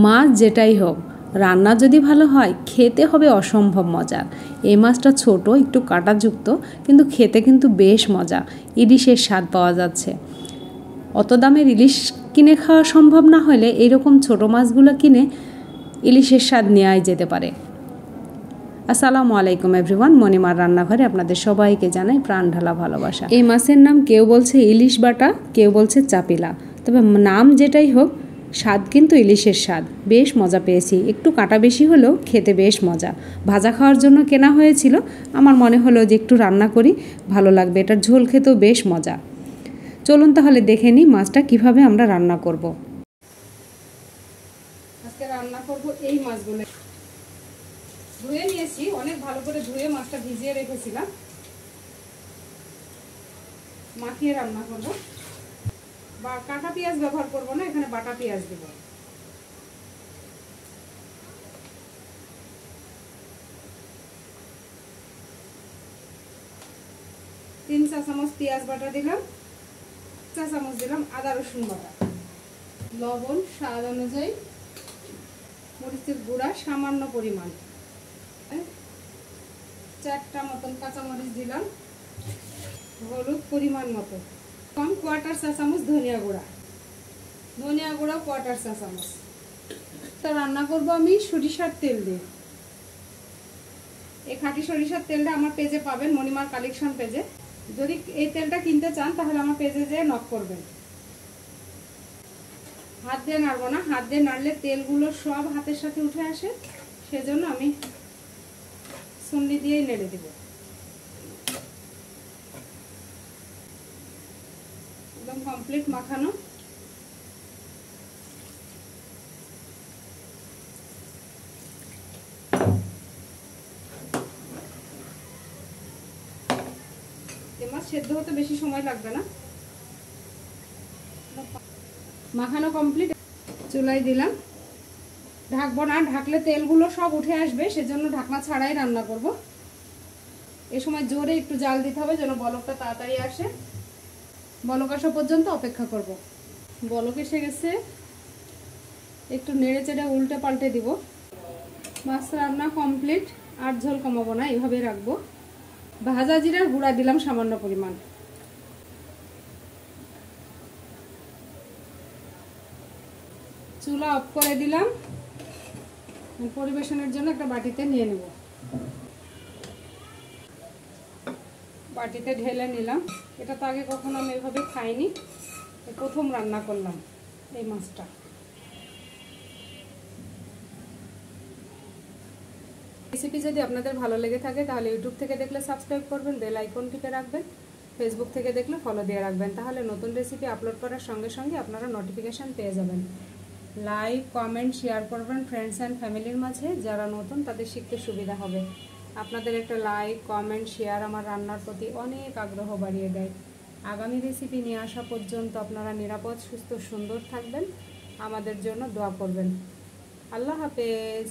মাছ যেটাই হোক, রান্না যদি ভালো হয় খেতে হবে অসম্ভব মজার। এই মাছটা ছোট, একটু কাঁটাযুক্ত, কিন্তু খেতে কিন্তু বেশ মজা। ইলিশের স্বাদ পাওয়া যাচ্ছে। অত দামের ইলিশ কিনে খাওয়া সম্ভব না হলে এরকম ছোট মাছগুলো কিনে ইলিশের স্বাদ নেওয়াই যেতে পারে। আসসালামু আলাইকুম এভরিওয়ান, মণিমার রান্নাঘরে আপনাদের সবাইকে জানাই প্রাণ ঢালা ভালোবাসা। এই মাছের নাম কেউ বলছে ইলিশ বাটা, কেউ বলছে চাপিলা, তবে নাম যেটাই হোক স্বাদ কিন্তু ইলিশের স্বাদ। বেশ মজা পেয়েছি, একটু কাঁটা বেশি হলেও খেতে বেশ মজা। ভাজা খাওয়ার জন্য কেনা হয়েছিল, আমার মনে হলো যে একটু রান্না করি, ভালো লাগবে, এটার ঝোল খেতেও বেশ মজা। চলুন তাহলে দেখে নিই মাছটা কিভাবে আমরা রান্না করব। আজকে রান্না করব এই মাছগুলো। ধুয়ে নিয়েছি, অনেক ভালো করে ধুয়ে মাছটা ভিজিয়ে রেখেছিলাম। মাখিয়ে রান্না করব, বা কাটা পেঁয়াজ ব্যবহার করব না, এখানে বাটা পেঁয়াজ দেব। তিন চা চামচ পেঁয়াজ বাটা দিলাম, চা চামচ দিলাম আদা রসুন বাটা, লবণ স্বাদ অনুযায়ী, মরিচের গুঁড়া সামান্য পরিমাণ, 4টা মতন কাঁচামরিচ দিলাম, হলুদ পরিমাণ মতো, কম কোয়ার্টার চা চামচ ধনিয়া গুঁড়া, কোয়ার্টার চা চামচ। তা রান্না করব আমি সরিষার তেল দিয়ে। এই খাঁটি সরিষার তেলটা আমার পেজে পাবেন, মণিমার কালেকশন পেজে। যদি এই তেলটা কিনতে চান তাহলে আমার পেজে যেয়ে নক করবেন। হাত দিয়ে নাড়বো না, হাত দিয়ে নাড়লে তেলগুলো সব হাতের সাথে উঠে আসে, সেজন্য আমি সুন্নি দিয়েই নেড়ে দেব। একদম কমপ্লিট মাখানো। মাছ সেদ্ধ হতে বেশি সময় লাগবে না। মাখানো কমপ্লিট, চুলায় দিলাম। ঢাকবো না, ঢাকলে তেলগুলো সব উঠে আসবে, সেজন্য ঢাকনা ছাড়াই রান্না করব। এ সময় জোরে একটু জাল দিতে হবে যেন বলকটা তাড়াতাড়ি আসে। বলক আসা পর্যন্ত অপেক্ষা করব। বলক এসে গেছে, একটু নেড়ে চেড়ে উল্টে পাল্টে দিব। মাছ রান্না কমপ্লিট, আর ঝোল কমাবো না, এভাবে রাখবো। ভাজা জিরার গুঁড়া দিলাম সামান্য পরিমাণ। চুলা অফ করে দিলাম। পরিবেশনের জন্য একটা বাটিতে নিয়ে নেব। বাটিতে ঢেলে নিলাম। এটা তো আগে কখনো আমি এভাবে খাইনি, প্রথম রান্না করলাম এই মাছটা। রেসিপি যদি আপনাদের ভালো লেগে থাকে তাহলে ইউটিউব থেকে দেখলে সাবস্ক্রাইব করবেন, বেল আইকন টিপে রাখবেন। ফেসবুক থেকে দেখলে ফলো দিয়ে রাখবেন, তাহলে নতুন রেসিপি আপলোড করার সঙ্গে সঙ্গে আপনারা নোটিফিকেশান পেয়ে যাবেন। লাইক, কমেন্ট, শেয়ার করবেন ফ্রেন্ডস অ্যান্ড ফ্যামিলির মাঝে। যারা নতুন তাদের শিখতে সুবিধা হবে। আপনাদের একটা লাইক, কমেন্ট, শেয়ার আমার রান্নার প্রতি অনেক আগ্রহ বাড়িয়ে দেয়। আগামী রেসিপি নিয়ে আসা পর্যন্ত আপনারা নিরাপদ, সুস্থ, সুন্দর থাকবেন। আমাদের জন্য দোয়া করবেন। আল্লাহ হাফেজ।